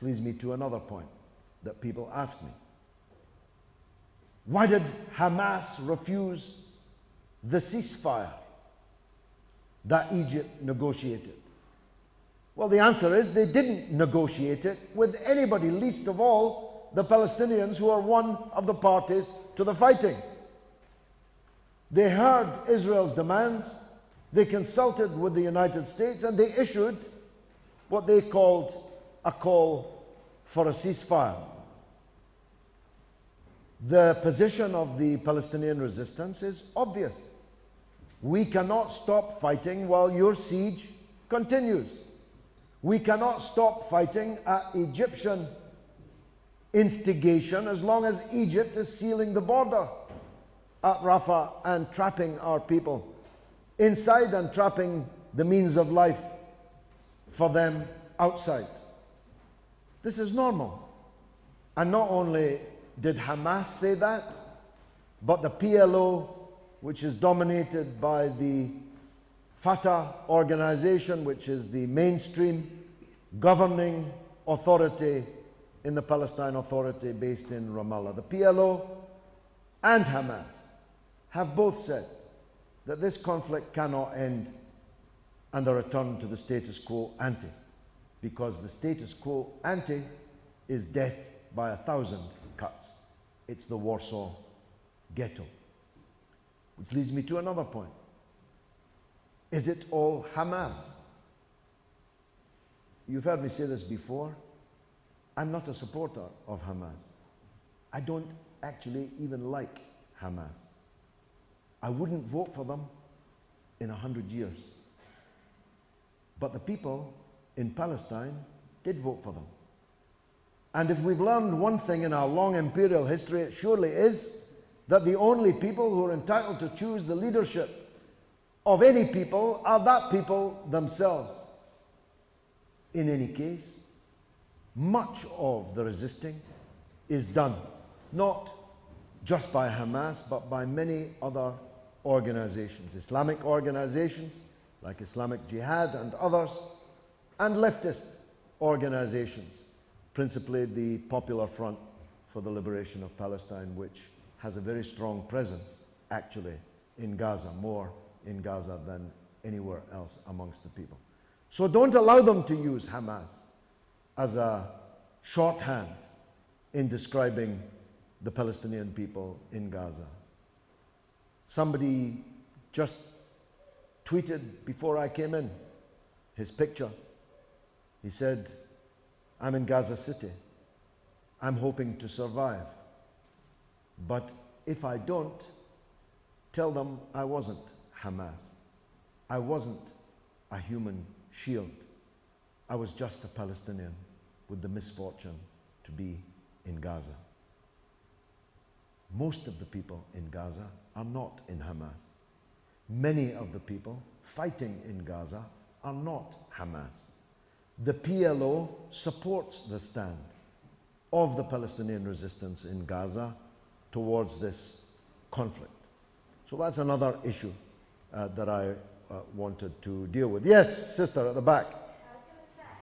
Which leads me to another point that people ask me. Why did Hamas refuse the ceasefire that Egypt negotiated? Well, the answer is they didn't negotiate it with anybody, least of all the Palestinians, who are one of the parties to the fighting. They heard Israel's demands, they consulted with the United States, and they issued what they called a call for a ceasefire. The position of the Palestinian resistance is obvious. We cannot stop fighting while your siege continues. We cannot stop fighting at Egyptian instigation as long as Egypt is sealing the border at Rafah and trapping our people inside and trapping the means of life for them outside. This is normal. And not only did Hamas say that, but the PLO, which is dominated by the Fatah organization, which is the mainstream governing authority in the Palestine Authority based in Ramallah. The PLO and Hamas have both said that this conflict cannot end and a return to the status quo ante, because the status quo ante is death by 1,000 cuts. It's the Warsaw Ghetto. Which leads me to another point. Is it all Hamas? You've heard me say this before. I'm not a supporter of Hamas. I don't actually even like Hamas. I wouldn't vote for them in 100 years. But the people in Palestine did vote for them. And if we've learned one thing in our long imperial history, it surely is that the only people who are entitled to choose the leadership of any people are that people themselves. In any case, much of the resisting is done not just by Hamas, but by many other organizations, Islamic organizations like Islamic Jihad and others, and leftist organizations, principally the Popular Front for the Liberation of Palestine, which has a very strong presence, actually, in Gaza, more in Gaza than anywhere else amongst the people. So don't allow them to use Hamas as a shorthand in describing the Palestinian people in Gaza. Somebody just tweeted before I came in his picture. He said, "I'm in Gaza City. I'm hoping to survive. But if I don't, tell them I wasn't Hamas. I wasn't a human shield. I was just a Palestinian with the misfortune to be in Gaza." Most of the people in Gaza are not in Hamas. Many of the people fighting in Gaza are not Hamas. The PLO supports the stand of the Palestinian resistance in Gaza towards this conflict. So that's another issue that I wanted to deal with. Yes, sister at the back.